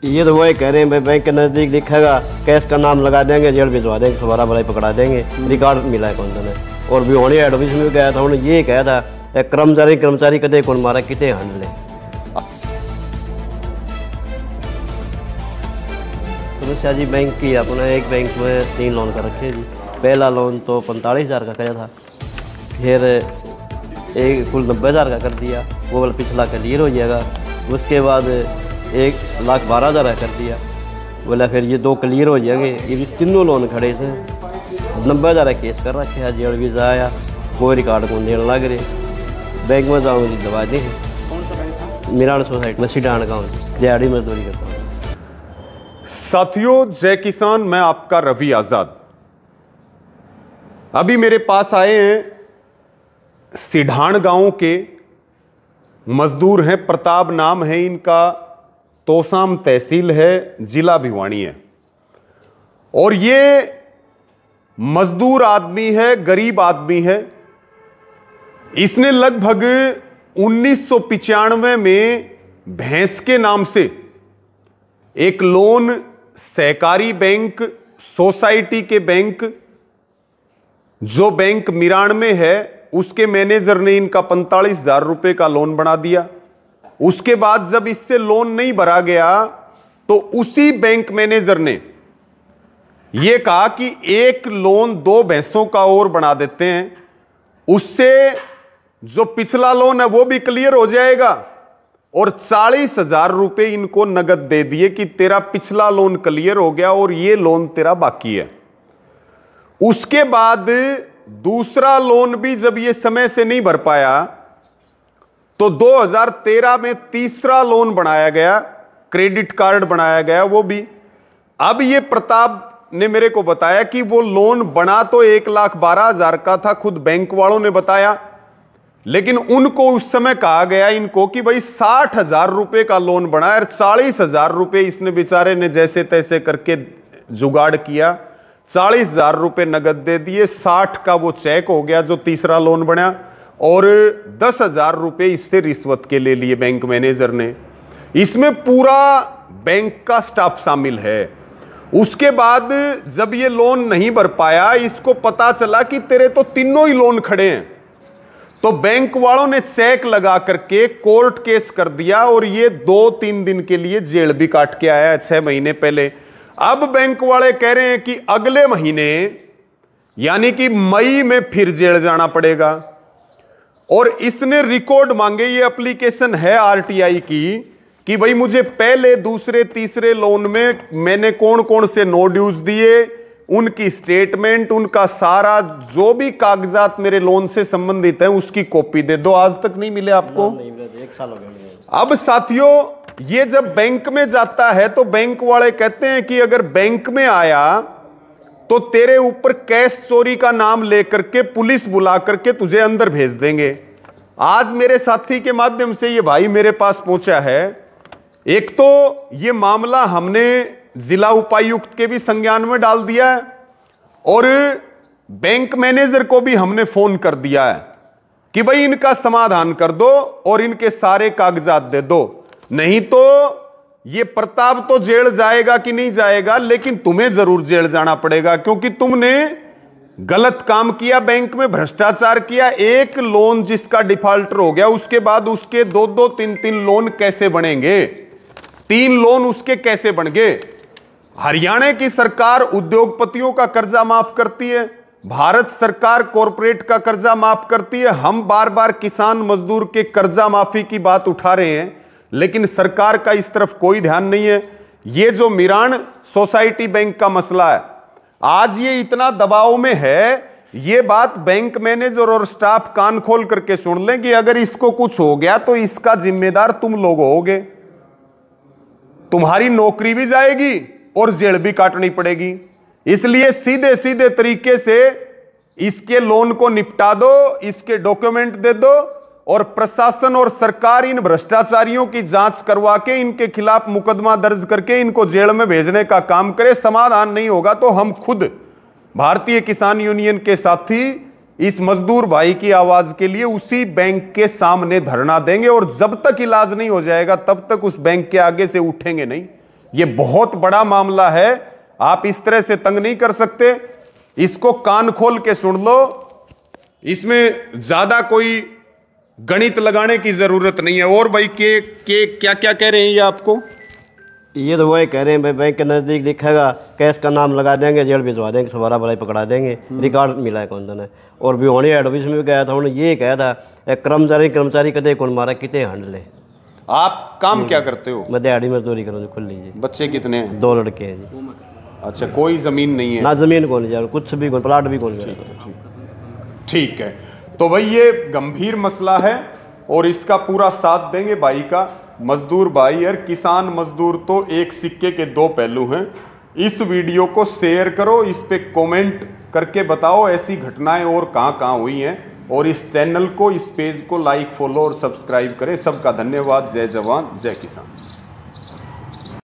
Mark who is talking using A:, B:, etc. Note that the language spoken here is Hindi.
A: ये तो वही कह रहे हैं भाई, बैंक के नज़दीक दिखेगा कैश का नाम लगा देंगे, जेल भिजवा देंगे, सवारा भलाई पकड़ा देंगे। रिकॉर्ड मिला है कौन सा ने। और भी होनी हेड ऑफिस में गया था, उन्होंने ये कहा था कर्मचारी कदे कौन मारा कितने हांडले। समस्या जी बैंक की, अपने एक बैंक में 3 लोन कर रखे जी। पहला लोन तो 45,000 का किया था, फिर एक कुल 90,000 का कर दिया, वो वाला पिछला क्लियर हो जाएगा। उसके बाद 1,12,000 कर दिया, बोला फिर ये 2 क्लियर हो जाएंगे। ये भी तीनों लोन खड़े थे, 90,000 केस कर रखे है, जेल भी आया, कोई रिकॉर्ड को देने लग रहे। बैंक में जाऊँगी दवा दें।
B: कौन सा बैंक था?
A: मिरान सोसाइटी में सीडान गाँव, दिहाड़ी मजदूरी करता हूँ।
B: साथियों, जय किसान, मैं आपका रवि आजाद। अभी मेरे पास आए हैं सिढाण गांव के मजदूर हैं, प्रताप नाम है इनका, तोसाम तहसील है, जिला भिवानी है। और ये मजदूर आदमी है, गरीब आदमी है। इसने लगभग 1995 में भैंस के नाम से एक लोन सहकारी बैंक, सोसाइटी के बैंक, जो बैंक मिरान में है, उसके मैनेजर ने इनका 45,000 रुपए का लोन बना दिया। उसके बाद जब इससे लोन नहीं भरा गया तो उसी बैंक मैनेजर ने यह कहा कि एक लोन 2 भैंसों का और बना देते हैं, उससे जो पिछला लोन है वो भी क्लियर हो जाएगा। और 40,000 रुपए इनको नगद दे दिए कि तेरा पिछला लोन क्लियर हो गया और ये लोन तेरा बाकी है। उसके बाद दूसरा लोन भी जब ये समय से नहीं भर पाया तो 2013 में तीसरा लोन बनाया गया, क्रेडिट कार्ड बनाया गया, वो भी। अब ये प्रताप ने मेरे को बताया कि वो लोन बना तो 1,12,000 का था, खुद बैंक वालों ने बताया, लेकिन उनको उस समय कहा गया इनको कि भाई 60,000 रुपए का लोन बना है। 40,000 रुपए इसने बेचारे ने जैसे तैसे करके जुगाड़ किया, 40,000 रुपए नगद दे दिए, 60 का वो चेक हो गया जो तीसरा लोन बना, और 10,000 रुपए इससे रिश्वत के ले लिए बैंक मैनेजर ने। इसमें पूरा बैंक का स्टाफ शामिल है। उसके बाद जब ये लोन नहीं भर पाया, इसको पता चला कि तेरे तो तीनों ही लोन खड़े हैं, तो बैंक वालों ने चेक लगा करके कोर्ट केस कर दिया और ये 2-3 दिन के लिए जेल भी काट के आया है 6 महीने पहले। अब बैंक वाले कह रहे हैं कि अगले महीने यानी कि मई में फिर जेल जाना पड़ेगा। और इसने रिकॉर्ड मांगे, ये एप्लीकेशन है आरटीआई की, कि भाई मुझे पहले, दूसरे, तीसरे लोन में मैंने कौन कौन से नो ड्यूज दिए, उनकी स्टेटमेंट, उनका सारा जो भी कागजात मेरे लोन से संबंधित है उसकी कॉपी दे दो। आज तक नहीं मिले आपको?
A: नहीं, 1 साल हो गया।
B: अब साथियों, ये जब बैंक में जाता है तो बैंक वाले कहते हैं कि अगर बैंक में आया तो तेरे ऊपर कैश चोरी का नाम लेकर के पुलिस बुला करके तुझे अंदर भेज देंगे। आज मेरे साथी के माध्यम से ये भाई मेरे पास पहुंचा है। एक तो ये मामला हमने जिला उपायुक्त के भी संज्ञान में डाल दिया है और बैंक मैनेजर को भी हमने फोन कर दिया है कि भाई इनका समाधान कर दो और इनके सारे कागजात दे दो, नहीं तो ये प्रताप तो जेल जाएगा कि नहीं जाएगा, लेकिन तुम्हें जरूर जेल जाना पड़ेगा, क्योंकि तुमने गलत काम किया, बैंक में भ्रष्टाचार किया। एक लोन जिसका डिफॉल्टर हो गया, उसके बाद उसके 2-2, 3-3 लोन कैसे बनेंगे? 3 लोन उसके कैसे बन गए? हरियाणा की सरकार उद्योगपतियों का कर्जा माफ करती है, भारत सरकार कॉरपोरेट का कर्जा माफ करती है। हम बार बार किसान मजदूर के कर्जा माफी की बात उठा रहे हैं, लेकिन सरकार का इस तरफ कोई ध्यान नहीं है। ये जो मिरान सोसाइटी बैंक का मसला है, आज ये इतना दबाव में है, ये बात बैंक मैनेजर और स्टाफ कान खोल करके सुन लें कि अगर इसको कुछ हो गया तो इसका जिम्मेदार तुम लोग होगे, तुम्हारी नौकरी भी जाएगी और जेल भी काटनी पड़ेगी। इसलिए सीधे सीधे तरीके से इसके लोन को निपटा दो, इसके डॉक्यूमेंट दे दो और प्रशासन और सरकार इन भ्रष्टाचारियों की जांच करवा के इनके खिलाफ मुकदमा दर्ज करके इनको जेल में भेजने का काम करे। समाधान नहीं होगा तो हम खुद भारतीय किसान यूनियन के साथी इस मजदूर भाई की आवाज के लिए उसी बैंक के सामने धरना देंगे और जब तक इलाज नहीं हो जाएगा तब तक उस बैंक के आगे से उठेंगे नहीं। ये बहुत बड़ा मामला है, आप इस तरह से तंग नहीं कर सकते। इसको कान खोल के सुन लो, इसमें ज्यादा कोई गणित लगाने की जरूरत नहीं है। और भाई के क्या क्या कह रहे हैं ये आपको?
A: ये तो वही कह रहे हैं भाई, बैंक के नज़दीक दिखेगा कैश का नाम लगा देंगे, जेल भिजवा देंगे, सवारा भलाई पकड़ा देंगे। रिकॉर्ड मिला है कौन सा ने। और भिवानी हेड ऑफिस में गया था, उन्होंने ये कहा था कर्मचारी कदे कौन मारा कितने हंडले।
B: आप काम क्या करते हो?
A: मैं दिहाड़ी मजदूरी करूँ खुल लीजिए।
B: बच्चे कितने हैं?
A: 2 लड़के हैं जी।
B: अच्छा, कोई जमीन नहीं है?
A: ना जमीन कौन है, कुछ भी कौन, प्लाट भी कौन।
B: ठीक है, तो भाई ये गंभीर मसला है और इसका पूरा साथ देंगे भाई का। मजदूर भाई और किसान मजदूर तो एक सिक्के के 2 पहलू हैं। इस वीडियो को शेयर करो, इस पे कमेंट करके बताओ ऐसी घटनाएं और कहां हुई हैं, और इस चैनल को, इस पेज को लाइक, फॉलो और सब्सक्राइब करें। सबका धन्यवाद। जय जवान जय किसान।